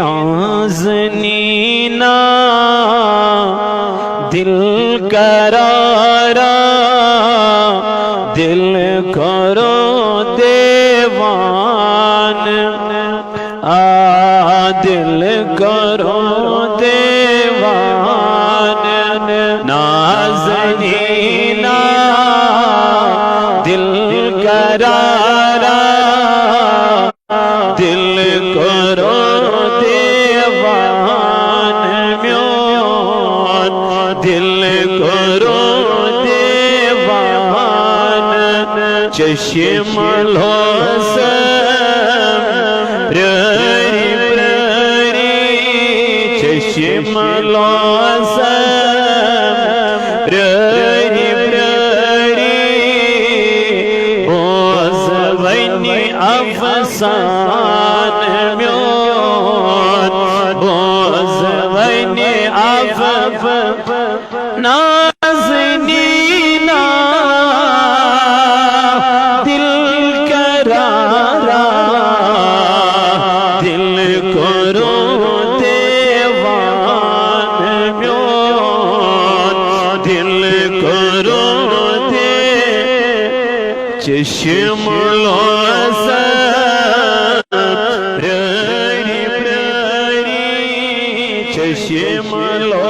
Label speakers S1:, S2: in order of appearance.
S1: नाज़नीना दिल करारा दिल करो देवान दिल करो देवान नाज़नीना दिल करारा दिल करो देवान म्योन दिल करो देवान चश्म लो प्यारी प्यारी चश्म लो प्यारी प्यारी बोझ वनी अफसान म्योन बोझ वनी अफ नाज़नीना दिल करारा दिल करो देवान म्योन दिल करो दे चश्म लो प्यारी प्यारी चश्म लो